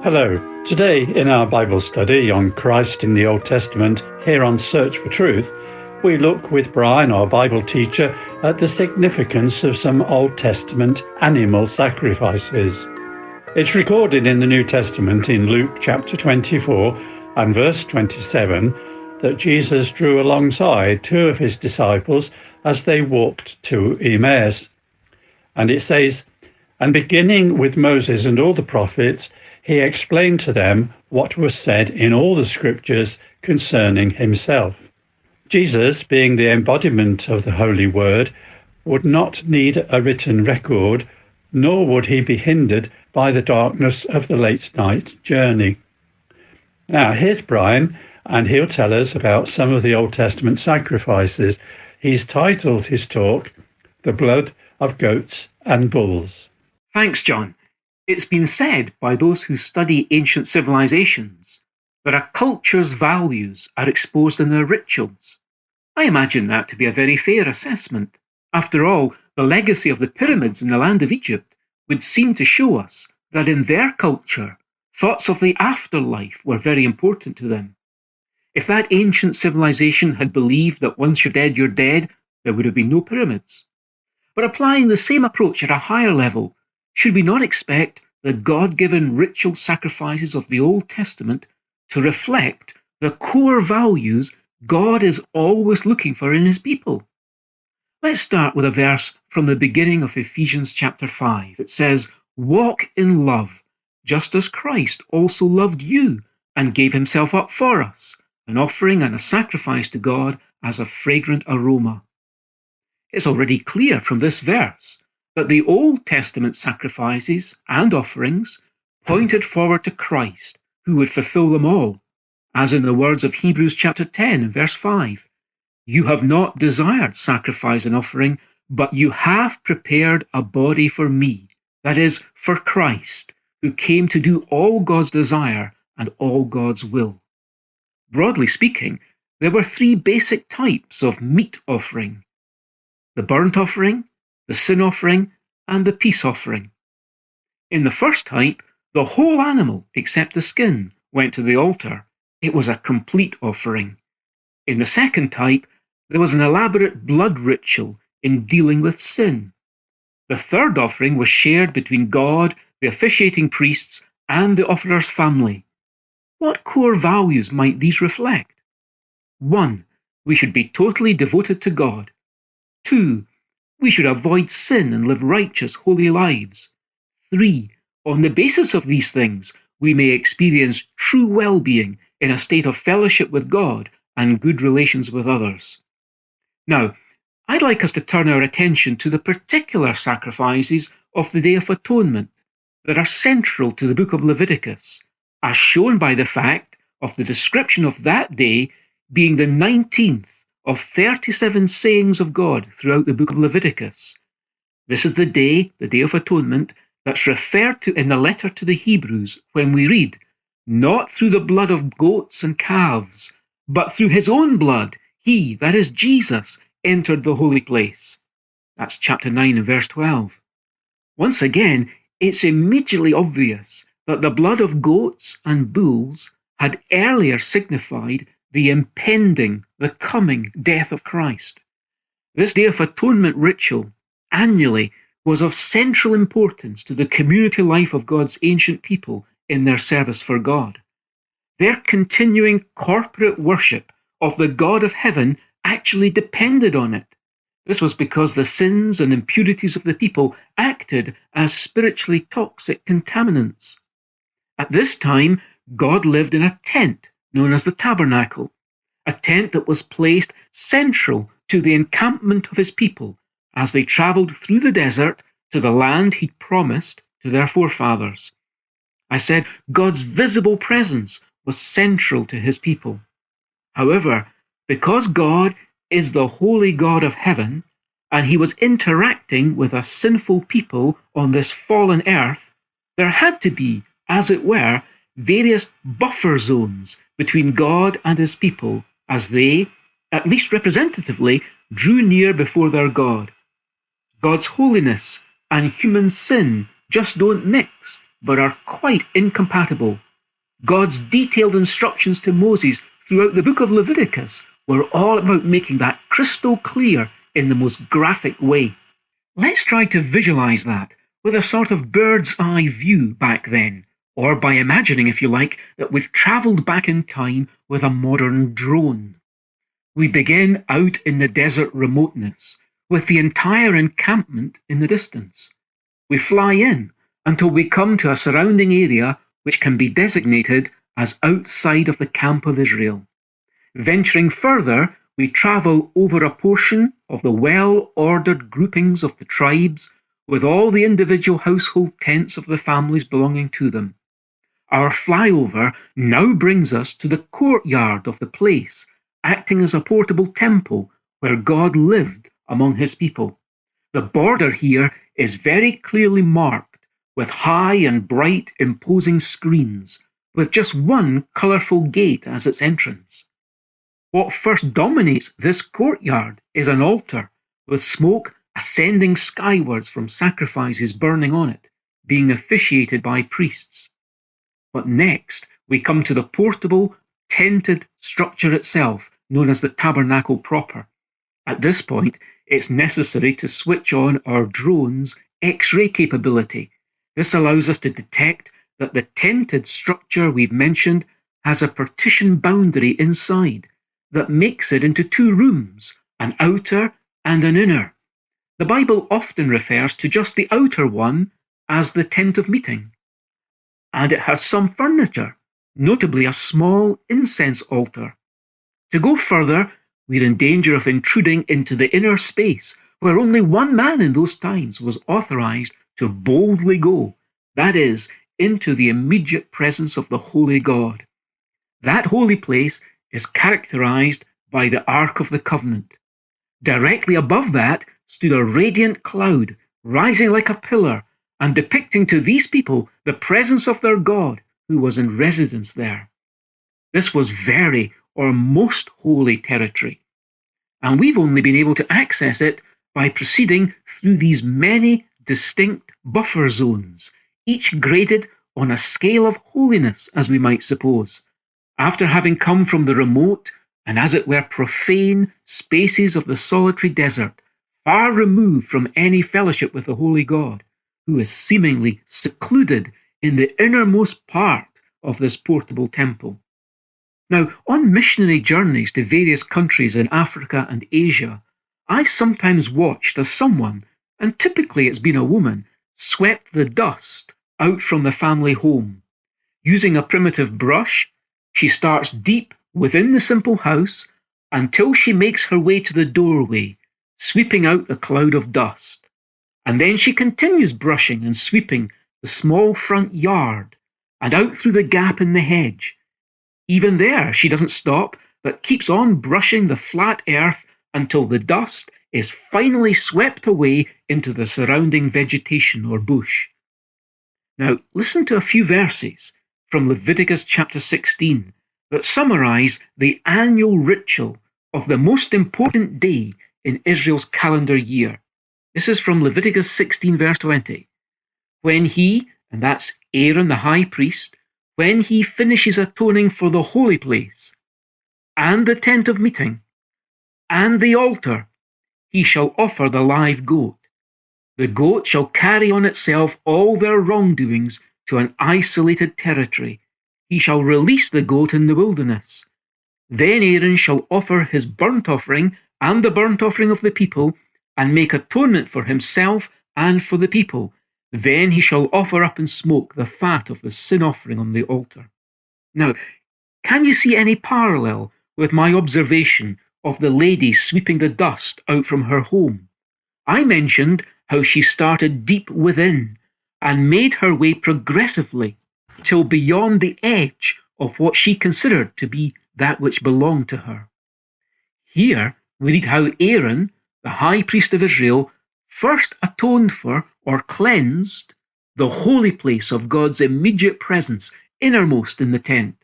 Hello. Today in our Bible study on Christ in the Old Testament, here on Search for Truth, we look with Brian, our Bible teacher, at the significance of some Old Testament animal sacrifices. It's recorded in the New Testament in Luke chapter 24 and verse 27 that Jesus drew alongside two of his disciples as they walked to Emmaus. And it says, "And beginning with Moses and all the prophets, he explained to them what was said in all the scriptures concerning himself." Jesus, being the embodiment of the Holy Word, would not need a written record, nor would he be hindered by the darkness of the late night journey. Now, here's Brian, and he'll tell us about some of the Old Testament sacrifices. He's titled his talk, "The Blood of Goats and Bulls." Thanks, John. It's been said by those who study ancient civilizations that a culture's values are exposed in their rituals. I imagine that to be a very fair assessment. After all, the legacy of the pyramids in the land of Egypt would seem to show us that in their culture, thoughts of the afterlife were very important to them. If that ancient civilization had believed that once you're dead, there would have been no pyramids. But applying the same approach at a higher level, should we not expect the God-given ritual sacrifices of the Old Testament to reflect the core values God is always looking for in his people? Let's start with a verse from the beginning of Ephesians chapter 5. It says, "Walk in love, just as Christ also loved you and gave himself up for us, an offering and a sacrifice to God as a fragrant aroma." It's already clear from this verse that the Old Testament sacrifices and offerings pointed forward to Christ, who would fulfill them all, as in the words of Hebrews chapter 10 and verse 5. "You have not desired sacrifice and offering, but you have prepared a body for me," that is, for Christ, who came to do all God's desire and all God's will. Broadly speaking, there were three basic types of meat offering: the burnt offering, the sin offering, and the peace offering. In the first type, the whole animal, except the skin, went to the altar. It was a complete offering. In the second type, there was an elaborate blood ritual in dealing with sin. The third offering was shared between God, the officiating priests, and the offerer's family. What core values might these reflect? 1. We should be totally devoted to God. 2. We should avoid sin and live righteous, holy lives. 3. On the basis of these things, we may experience true well-being in a state of fellowship with God and good relations with others. Now, I'd like us to turn our attention to the particular sacrifices of the Day of Atonement that are central to the book of Leviticus, as shown by the fact of the description of that day being the 19th of 37 sayings of God throughout the book of Leviticus. This is the Day of Atonement, that's referred to in the letter to the Hebrews when we read, "Not through the blood of goats and calves, but through his own blood, he," that is Jesus, "entered the holy place." That's chapter 9 and verse 12. Once again, it's immediately obvious that the blood of goats and bulls had earlier signified the impending, the coming death of Christ. This Day of Atonement ritual annually was of central importance to the community life of God's ancient people in their service for God. Their continuing corporate worship of the God of heaven actually depended on it. This was because the sins and impurities of the people acted as spiritually toxic contaminants. At this time, God lived in a tent known as the Tabernacle, a tent that was placed central to the encampment of his people as they travelled through the desert to the land he promised to their forefathers. I said God's visible presence was central to his people. However, because God is the holy God of heaven, and he was interacting with a sinful people on this fallen earth, there had to be, as it were, various buffer zones between God and his people as they, at least representatively, drew near before their God. God's holiness and human sin just don't mix, but are quite incompatible. God's detailed instructions to Moses throughout the book of Leviticus were all about making that crystal clear in the most graphic way. Let's try to visualize that with a sort of bird's eye view back then, or by imagining, if you like, that we've travelled back in time with a modern drone. We begin out in the desert remoteness, with the entire encampment in the distance. We fly in until we come to a surrounding area which can be designated as outside of the camp of Israel. Venturing further, we travel over a portion of the well-ordered groupings of the tribes, with all the individual household tents of the families belonging to them. Our flyover now brings us to the courtyard of the place, acting as a portable temple where God lived among his people. The border here is very clearly marked with high and bright imposing screens, with just one colourful gate as its entrance. What first dominates this courtyard is an altar, with smoke ascending skywards from sacrifices burning on it, being officiated by priests. But next, we come to the portable, tented structure itself, known as the tabernacle proper. At this point, it's necessary to switch on our drone's X-ray capability. This allows us to detect that the tented structure we've mentioned has a partition boundary inside that makes it into two rooms, an outer and an inner. The Bible often refers to just the outer one as the tent of meeting. And it has some furniture, notably a small incense altar. To go further, we're in danger of intruding into the inner space, where only one man in those times was authorized to boldly go, that is, into the immediate presence of the holy God. That holy place is characterized by the Ark of the Covenant. Directly above that stood a radiant cloud, rising like a pillar, and depicting to these people the presence of their God, who was in residence there. This was very or most holy territory, and we've only been able to access it by proceeding through these many distinct buffer zones, each graded on a scale of holiness, as we might suppose. After having come from the remote and, as it were, profane spaces of the solitary desert, far removed from any fellowship with the holy God, who is seemingly secluded in the innermost part of this portable temple. Now, on missionary journeys to various countries in Africa and Asia, I've sometimes watched as someone, and typically it's been a woman, swept the dust out from the family home. Using a primitive brush, she starts deep within the simple house until she makes her way to the doorway, sweeping out the cloud of dust. And then she continues brushing and sweeping the small front yard and out through the gap in the hedge. Even there, she doesn't stop, but keeps on brushing the flat earth until the dust is finally swept away into the surrounding vegetation or bush. Now, listen to a few verses from Leviticus chapter 16 that summarize the annual ritual of the most important day in Israel's calendar year. This is from Leviticus 16 verse 20. When he, and that's Aaron the high priest, when he finishes atoning for the holy place, and the tent of meeting, and the altar, he shall offer the live goat. The goat shall carry on itself all their wrongdoings to an isolated territory. He shall release the goat in the wilderness. Then Aaron shall offer his burnt offering and the burnt offering of the people, and make atonement for himself and for the people. Then he shall offer up in smoke the fat of the sin offering on the altar. Now, can you see any parallel with my observation of the lady sweeping the dust out from her home? I mentioned how she started deep within and made her way progressively till beyond the edge of what she considered to be that which belonged to her. Here we read how Aaron, the high priest of Israel, first atoned for or cleansed the holy place of God's immediate presence innermost in the tent.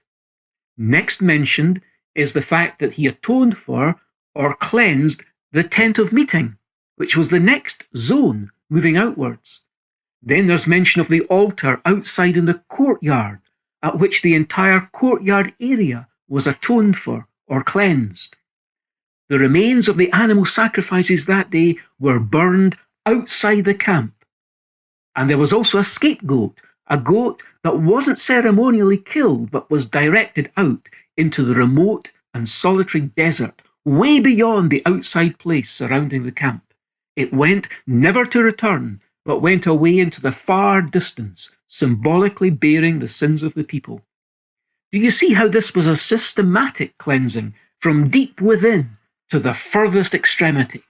Next mentioned is the fact that he atoned for or cleansed the tent of meeting, which was the next zone moving outwards. Then there's mention of the altar outside in the courtyard, at which the entire courtyard area was atoned for or cleansed. The remains of the animal sacrifices that day were burned outside the camp. And there was also a scapegoat, a goat that wasn't ceremonially killed but was directed out into the remote and solitary desert, way beyond the outside place surrounding the camp. It went never to return, but went away into the far distance, symbolically bearing the sins of the people. Do you see how this was a systematic cleansing from deep within to the furthest extremity?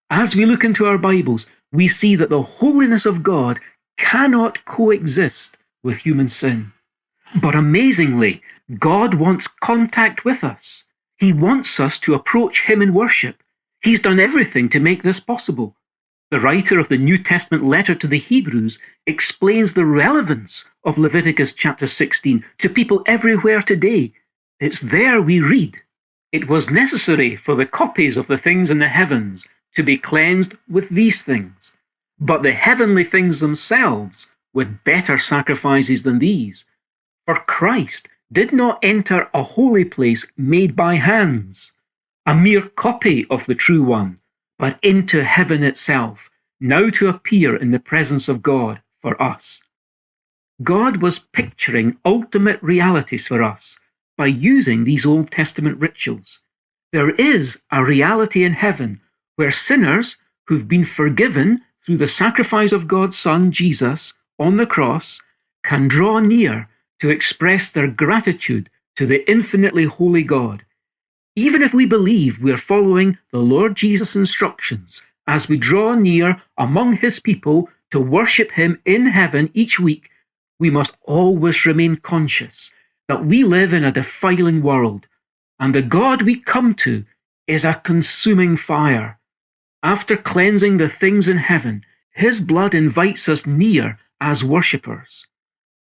As we look into our Bibles, we see that the holiness of God cannot coexist with human sin. But amazingly, God wants contact with us. He wants us to approach him in worship. He's done everything to make this possible. The writer of the New Testament letter to the Hebrews explains the relevance of Leviticus chapter 16 to people everywhere today. It's there we read, "It was necessary for the copies of the things in the heavens to be cleansed with these things, but the heavenly things themselves with better sacrifices than these. For Christ did not enter a holy place made by hands, a mere copy of the true one, but into heaven itself, now to appear in the presence of God for us." God was picturing ultimate realities for us by using these Old Testament rituals. There is a reality in heaven where sinners who've been forgiven through the sacrifice of God's Son, Jesus, on the cross, can draw near to express their gratitude to the infinitely holy God. Even if we believe we're following the Lord Jesus' instructions as we draw near among his people to worship him in heaven each week, we must always remain conscious that we live in a defiling world, and the God we come to is a consuming fire. After cleansing the things in heaven, his blood invites us near as worshippers.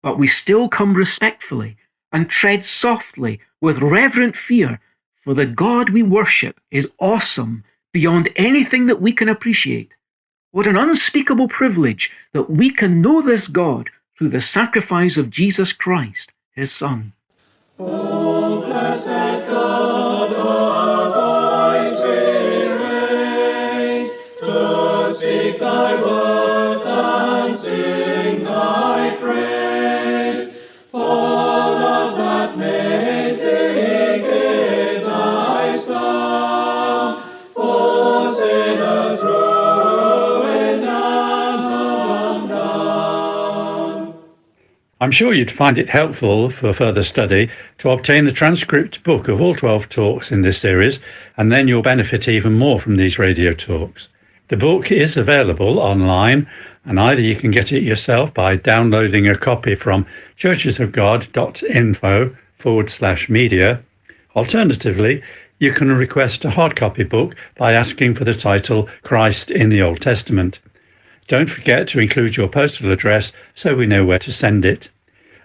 But we still come respectfully and tread softly with reverent fear, for the God we worship is awesome beyond anything that we can appreciate. What an unspeakable privilege that we can know this God through the sacrifice of Jesus Christ, his Son. O blessed God, our voice we raise to speak thy word and sing thy praise. For love that made thee give thy Son, for sinners ruined and undone. I'm sure you'd find it helpful for further study to obtain the transcript book of all 12 talks in this series, and then you'll benefit even more from these radio talks. The book is available online, and either you can get it yourself by downloading a copy from churchesofgod.info/media. Alternatively, you can request a hard copy book by asking for the title Christ in the Old Testament. Don't forget to include your postal address so we know where to send it.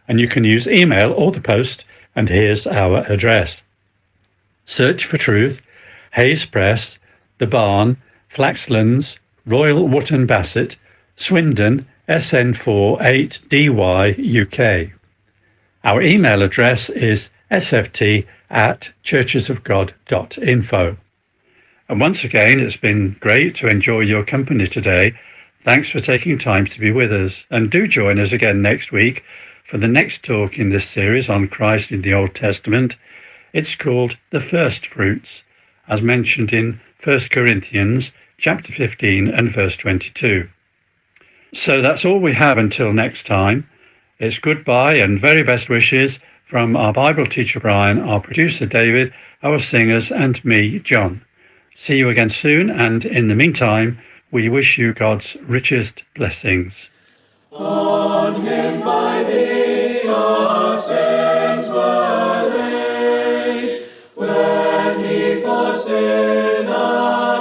And you can use email or the post, and here's our address. Search for Truth, Hayes Press, The Barn, Flaxlands, Royal Wootton Bassett, Swindon, SN4 8DY, UK. Our email address is sft@churchesofgod.info. And once again, it's been great to enjoy your company today. Thanks for taking time to be with us, and do join us again next week for the next talk in this series on Christ in the Old Testament. It's called The First Fruits, as mentioned in 1 Corinthians chapter 15 and verse 22. So that's all we have until next time. It's goodbye and very best wishes from our Bible teacher Brian, our producer David, our singers, and me, John. See you again soon, and in the meantime, we wish you God's richest blessings. On him by thee our sins were laid, when he for sin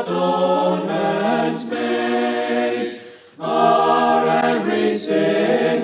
atonement made. Our every sin